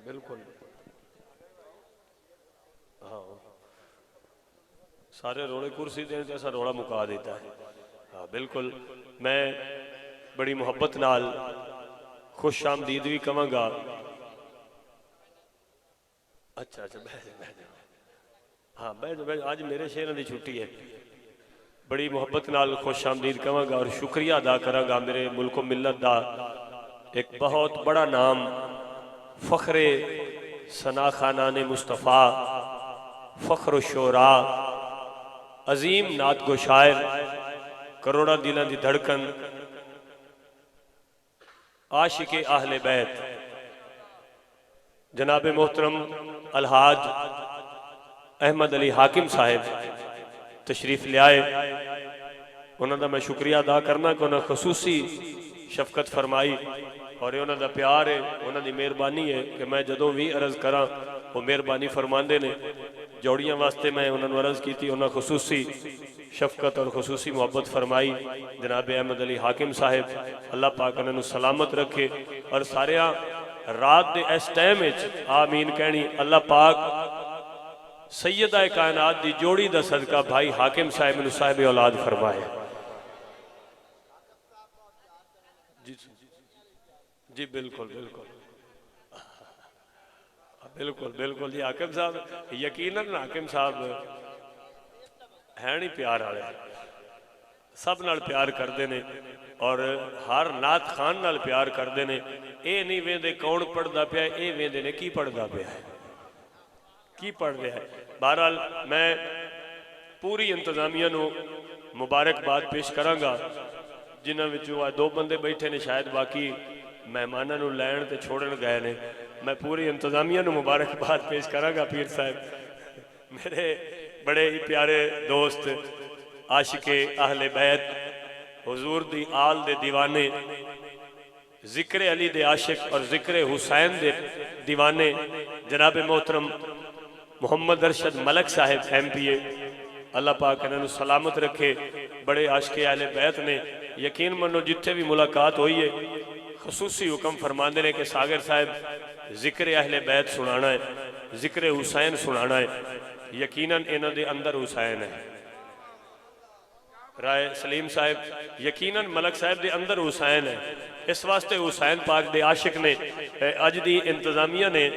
بالکل ہاں سارے روڑے کرسی دیں تو ایسا روڑا مکا دیتا ہے. ہاں بالکل میں بڑی محبت نال خوش آمدید بھی کہاں گا. اچھا اچھا بہ جاؤ ہاں بہ جاؤ آج میرے شہروں کی چھٹی ہے. بڑی محبت نال خوش آمدید کہاں گا اور شکریہ ادا کراں گا میرے ملک و ملت دا ایک بہت بڑا نام فخر ثنا خانان مصطفیٰ فخر الشعراء عظیم نعت گو شاعر کروڑا دلوں دی دھڑکن عاشق اہل بیت جناب محترم الحاج احمد علی حاکم صاحب تشریف لے آئے. انہوں دا میں شکریہ ادا کرنا کہ انہوں نے خصوصی شفقت فرمائی اور انہوں دا پیار ہے انہوں دی مہربانی ہے کہ میں جدوں بھی عرض کراں وہ مہربانی فرماندے نے. جوڑیاں واسطے میں انہوں نے عرض کی تھی انہوں نے خصوصی شفقت اور خصوصی محبت فرمائی. جناب احمد علی حاکم صاحب اللہ پاک انہوں نے سلامت رکھے اور سارے رات دے اس ٹائم آمین کہنی. اللہ پاک سیدہ کائنات دی جوڑی دا صدقہ بھائی حاکم صاحب نے صاحب اولاد فرمائے. جی بالکل بالکل بالکل بالکل جی حاکم صاحب یقیناً حاکم صاحب ہے نہیں پیار والے سب نال پیار کردے نے اور ہر نعت خان نال پیار کردے نے. اے نہیں ویندے کون پڑھدا پیا اے ویندے نے کی پڑھدا پیا ہے کی پڑھ رہا ہے. بہرحال میں پوری انتظامیہ نو مبارکباد پیش کراں گا جنہاں وچوں دو بندے بیٹھے نے شاید باقی مہماناں نو لین تے چھوڑن گئے نے. میں پوری انتظامیہ نو مبارکباد پیش کراں گا. پیر صاحب میرے بڑے ہی پیارے دوست عاشق اہل بیت حضور دی آل دے دیوانے ذکر علی دے عاشق اور ذکر حسین دے دیوانے جناب محترم محمد ارشد ملک صاحب ایم پی اے اللہ پاک انہوں نے سلامت رکھے. بڑے عاشق اہل بیت نے. یقین منو جتھے بھی ملاقات ہوئی ہے خصوصی حکم فرماندے نے کہ ساگر صاحب ذکر اہل بیت سنانا ہے ذکر حسین سنانا ہے. یقیناً انہوں دے اندر حسین ہے. رائے سلیم صاحب یقیناً ملک صاحب دے اندر حسین ہے. اس واسطے حسین پاک دے عاشق نے اج دی انتظامیہ نے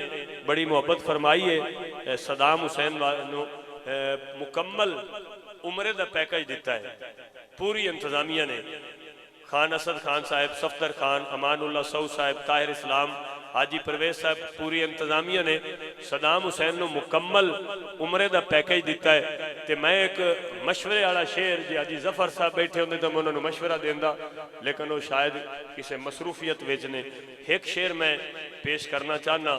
بڑی محبت فرمائی ہے. صدام حسین نو مکمل عمرے دا پیکج دیتا ہے پوری انتظامیہ نے. خان اسد خان صاحب صفدر خان امان اللہ سعود صاحب طاہر اسلام حاجی پرویز صاحب پوری انتظامیہ نے صدام حسین نو مکمل عمرے دا پیکج دیتا ہے. تے میں ایک مشورے والا شعر جی حاجی ظفر صاحب بیٹھے ہوندے تو میں انہوں نے مشورہ دیندا لیکن وہ شاید کسی مصروفیت وچ نے. ایک شعر میں پیش کرنا چاہنا.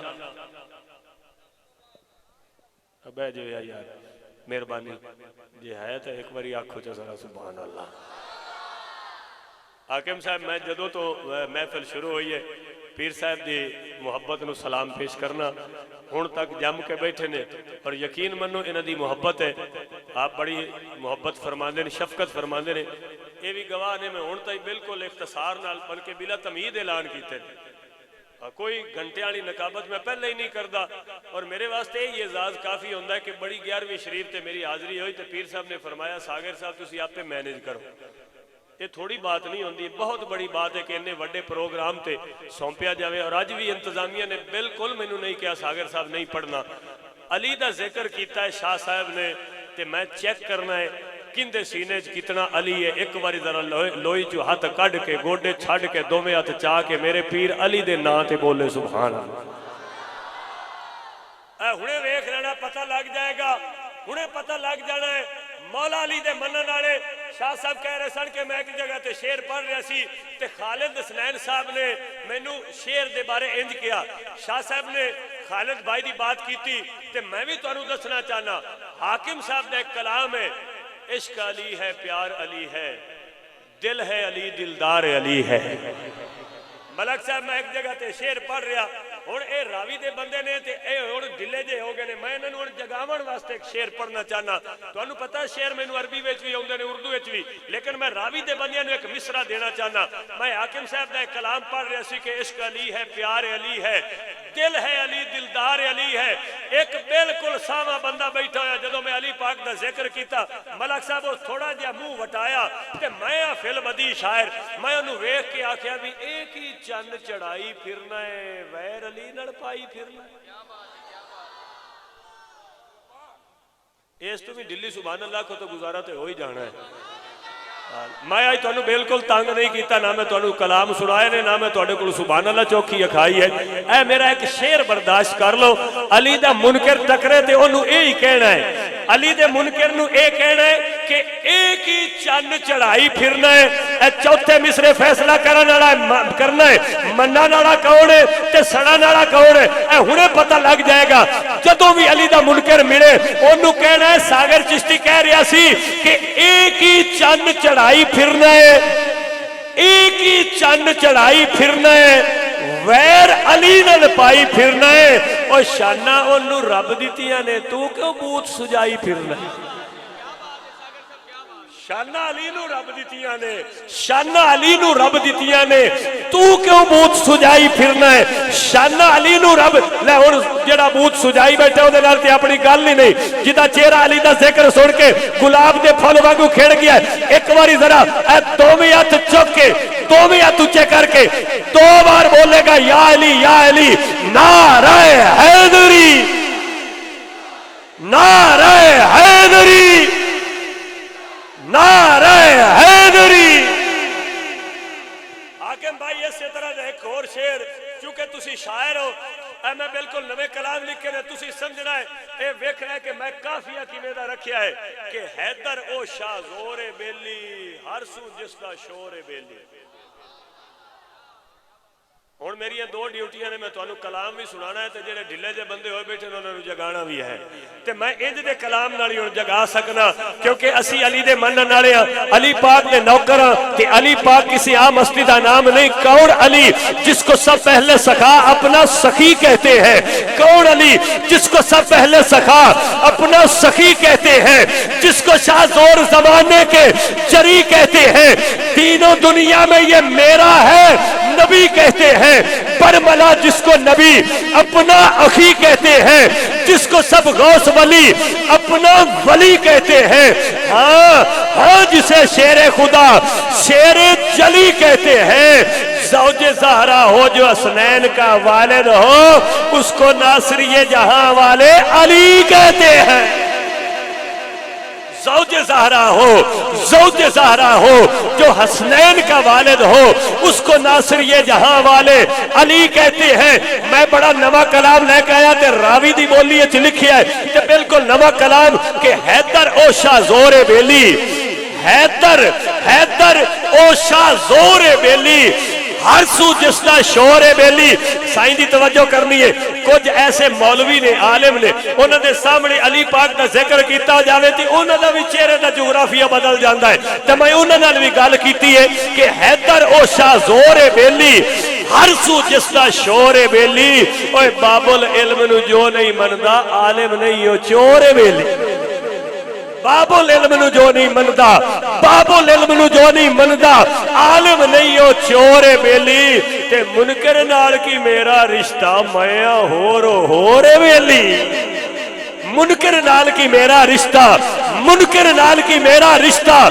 بہ جو یار مہربانی جی ہے تو ایک باری آنکھو چا ذرا سبحان اللہ. حاکم صاحب میں جدوں تو محفل شروع ہوئی ہے پیر صاحب دی محبت نو سلام پیش کرنا ہون تک جم کے بیٹھے نے اور یقین منو انہ دی محبت ہے. آپ بڑی محبت فرماندے نے شفقت فرماندے نے. یہ بھی گواہ نے میں ہون تک بالکل اختصار نال بلکہ بلا تمہید اعلان کیتے کوئی گھنٹے والی نقابت میں پہلے ہی نہیں کردا اور میرے واسطے یہ اعزاز کافی ہوندہ ہے کہ بڑی 11ویں شریف تے میری حاضری ہوئی تے پیر صاحب نے فرمایا ساگر صاحب تسی آپ پہ مینیج کرو. یہ تھوڑی بات نہیں ہوندی بہت بڑی بات ہے کہ انہیں وڈے پروگرام تے سونپیا جاوے. اور آج بھی انتظامیہ نے بالکل میں نہیں کیا ساگر صاحب نہیں پڑھنا. علی دا ذکر کیتا ہے شاہ صاحب نے تے میں چیک کرنا ہے کندے سینے کتنا علی ہے. ایک باری ذرا لوئی جو ہاتھ کڈ کے گوڈے چھڑ کے دوویں ہاتھ چاہ کے میرے پیر علی دے نا تے بولے سبحان اللہ. ہنے ویکھ لینا پتہ لگ جائے گا ہنے پتہ لگ جانا ہے. مولا علی دے منن والے شاہ صاحب کہہ رہے سن کہ میں ایک جگہ تے شعر پڑھ رہا سی تے خالد حسنین صاحب نے مینوں شعر دے بارے انج کیا. شاہ صاحب نے خالد بھائی دی بات کیتی تے میں بھی تانوں دسنا چاہنا حاکم صاحب دا ایک کلام ہے عشق علی ہے پیار علی ہے دل ہے علی دلدار علی ہے. ملک صاحب میں ایک جگہ تے شعر پڑھ رہا ہن اے راوی دے بندے نے تے اے ہن ڈھلے جے ہو گئے نے میں انہاں نوں ہن جگاون واسطے ایک شعر پڑھنا چاہنا تانوں پتہ ہے شعر مینوں عربی وچ وی اوندے نے اردو وچ وی لیکن میں راوی دے بندیاں نوں ایک مصرع دینا چاہنا میں حاکم صاحب دا ایک کلام پڑھ رہا سی کہ عشق علی ہے پیار علی ہے دل ہے علی دلدار علی ہے ایک بالکل سامہ بندہ بیٹھا ہوا جدوں میں علی پاک دا ذکر کیتا ملک صاحب اس تھوڑا جہا منہ وٹایا تے میں فل بدی شاعر میں انہوں ویکھ کے آکھیا بھی ایک ہی چند چڑھائی پھرنا ہے ویر علی نڑ پائی پھرنا ہے اس تو بھی ڈلی سبحان اللہ کو تو گزارا تے ہو ہی جانا ہے میں آج تانوں بالکل تنگ نہیں کیتا نہ میں تانوں کلام سنائے نے نہ میں تواڈے کول سبحان اللہ چوکھی اکھائی ہے اے میرا ایک شعر برداشت کر لو علی دا منکر ٹکرے تے اونوں یہی کہنا ہے علی دے منکر نوں اے کہنا ہے کہ ایک ہی چند چڑھائی پھرنا ہے اے چوتھے مصرے فیصلہ کرنا ہے منن والا کون ہے تے سڑن والا کون ہے اے ہنے پتہ لگ جائے گا جدوں بھی علی دا منکر ملے اونوں کہنا ہے ساگر چشتی کہہ رہا سی کہ ایک ہی چند چڑھائی پھرنا ہے ایک ہی چند چڑھائی پھرنا ہے ویر علی نال پائی پھرنا ہے اور شانہ انہوں رب دیتیاں نے تو کیوں بوت سجائی پھرنا ہے شانہ علی نو رب دیتیاں نے شانہ علی نو رب دیتیاں نے تو کیوں بوت سجائی پھرنا ہے شانہ علی نو رب لے اور جڑا بوت سجائی بیٹھے ہو دے لالتے اپنی گل نہیں جدا چہرہ علی دا ذکر سن کے گلاب دے پھل واگو کھڑ گیا ہے ایک باری ذرا اے دومی ہاتھ چک کے دومی ہاتھ اونچے کر کے دو بار بولے گا یا علی نعرہ حیدری نعرہ حیدری نعرہ حیدری حاکم بھائی اس طرح دے ایک اور شعر چونکہ تسی شاعر ہو اے میں بالکل نوے کلام لکھے نے تسی سمجھنا ہے اے ویکھنا ہے کہ میں کافیہ کیویں دا رکھیا ہے کہ حیدر او شاہ زور بیلی ہر سو جس دا شور بیلی ہن میری دو ڈیوٹیاں نے میں تانوں کلام بھی سنانا ہے تے جڑے ڈھلے جے بندے ہوئے بیٹھے انہاں نوں جگانا بھی ہے تے میں انج دے کلام نال ہی جگا سکنا کیونکہ اسی علی دے منن والے ہاں علی پاک دے نوکر ہاں تے علی پاک کسی عام ہستی دا نام نہیں کون علی جس کو سب پہلے سخا اپنا سخی کہتے ہیں کون علی جس کو سب پہلے سخا اپنا سخی کہتے ہیں جس کو شاہ زور زمانے کے جری کہتے ہیں تینوں دنیا میں یہ میرا ہے نبی کہتے ہیں برملا جس کو نبی اپنا اخی کہتے ہیں جس کو سب غوث ولی اپنا ولی کہتے ہیں ہاں جسے شیر خدا شیر جلی کہتے ہیں زوج زہرا ہو جو حسنین کا والد ہو اس کو ناصری جہاں والے علی کہتے ہیں زوج زہرا ہو جو حسنین کا والد ہو اس کو ناصری جہاں والے علی کہتے ہیں میں بڑا نوا کلام لے کے آیا تے راوی دی بولی اچھ لکھی ہے کہ بالکل نوا کلام کہ حیدر او شاہ زور بیلی حیدر او شاہ زور بیلی ہر سو جس دا شور بیلی سائیں دی توجہ کرنی ہے کچھ ایسے مولوی نے عالم نے انہوں نے سامنے علی پاک دا ذکر کیتا جاوے تھی انہوں نے بھی چہرے دا جغرافیہ بدل جاندہ ہے تو میں انہوں نے بھی گال کیتی ہے کہ حیدر او شاہ زور بیلی ہر سو جس دا شور بیلی اوہ باب العلم نو جو نہیں مندہ عالم نہیں ہو چور بیلی باب العلم نو جو نہیں مندا باب العلم نو جو نہیں مندا عالم نہیں ہو چور بیلی تے منکر نال کی میرا رشتہ میاں ہو رے بیلی منکر نال کی میرا رشتہ منکر نال کی میرا رشتہ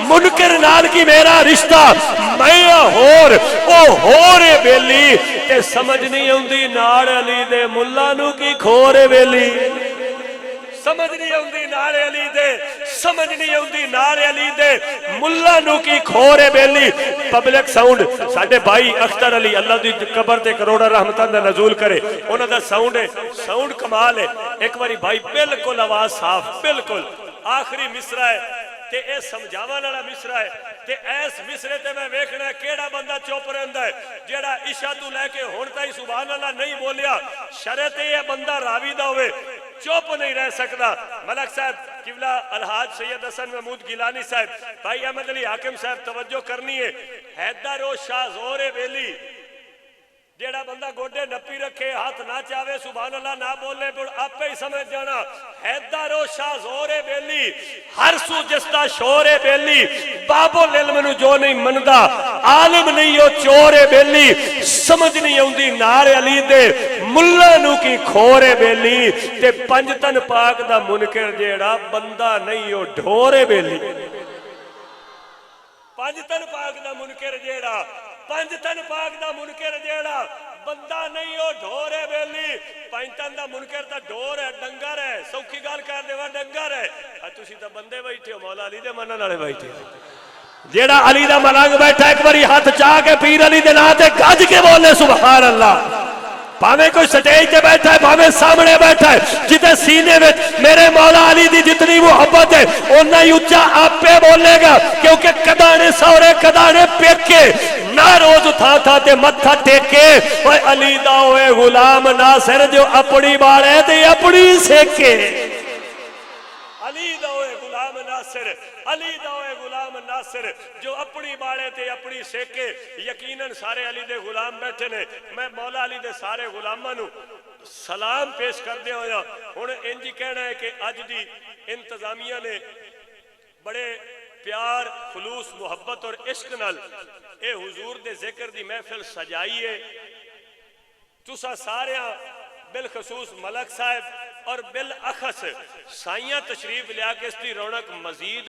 منکر نال کی میرا رشتہ میاں ہو رے بیلی تے سمجھ نہیں ہوندی نال علی دے ملا نو کی کھورے بیلی سمجھ نہیں ہوندی نال علی دے سمجھ نہیں ہوندی نال علی دے ملا نو کی کھورے بیلی پبلک ساؤنڈ ساڈے بھائی اختر علی اللہ دی قبر تے کروڑا رحمتاں دا نزول کرے انہاں دا ساؤنڈ ہے ساؤنڈ کمال ہے ایک باری بھائی بالکل آواز صاف بالکل آخری مصرع ہے تے اے سمجھاون والا مصرع ہے تے ایس مصرے تے میں ویکھنا ہے کیڑا بندہ چپ رہندا ہے جیڑا عشاء تو لے کے ہن تائی سبحان اللہ نہیں بولیا شرط یہ بندہ راوی دا ہوئے چوپ نہیں رہ سکتا ملک صاحب قبلہ الحاج سید حسن محمود گیلانی صاحب بھائی احمد علی حاکم صاحب توجہ کرنی ہے حیدر و شاہ زور بیلی جیڑا بندہ گوڈے نپی رکھے ہاتھ نہ چاہے سبحان اللہ نہ بولے پھر آپ ہی سمجھ جانا حیدر و شاہ زور بیلی ہر سو جستا شور بیلی باب العلم نو جو نہیں مندا عالم نہیں ہو چور بیلی سمجھ نہیں آندی نار علی دے ملا نو کی کھور بیلی تے پنجتن پاک دا منکر جیڑا بندہ نہیں ہو ڈھور بیلی پنجتن پاک دا منکر جیڑا پنجتن پاک دا منکر جیڑا بندہ نہیں ہو ڈھورے بیلی پنجتن دا منکر دا ڈھور ہے ڈنگر ہے سوکھی گال کر دے وا ڈنگر ہے تسی تا بندے بیٹھے ہو مولا علی دے منن والے بیٹھے جیڑا علی دا ملنگ بیٹھا ایک باری ہاتھ چاہ کے پیر علی دے نام تے گج کے بولے سبحان اللہ بھاویں کوئی سٹیج تے بیٹھا ہے بھاویں سامنے بیٹھا ہے جتے سینے میں میرے مولا علی دی جتنی محبت ہے اونا ہی اچھا آپ پہ بولے گا کیونکہ کدانے سورے کدانے پیکے نہ روز تھا تھا تے متھا ٹیکے اوے علی دا ہوئے غلام ناصر جو اپنی بارے تے اپنی سیکے علی دا ہوئے غلام ناصر علی دا ہوئے غلام ناصر جو اپنی بارے تے اپنی سیکے یقیناً سارے علی دے غلام بیٹھے نے میں مولا علی دے سارے غلاماں نو سلام پیش کر دیا ہویا ہن انجی کہنا ہے کہ اج دی انتظامیہ نے بڑے پیار خلوص محبت اور عشق نال اے حضور دے ذکر دی محفل سجائیے تسا ساریاں بالخصوص ملک صاحب اور بالاخص سائیاں تشریف لیا کے اس کی رونق مزید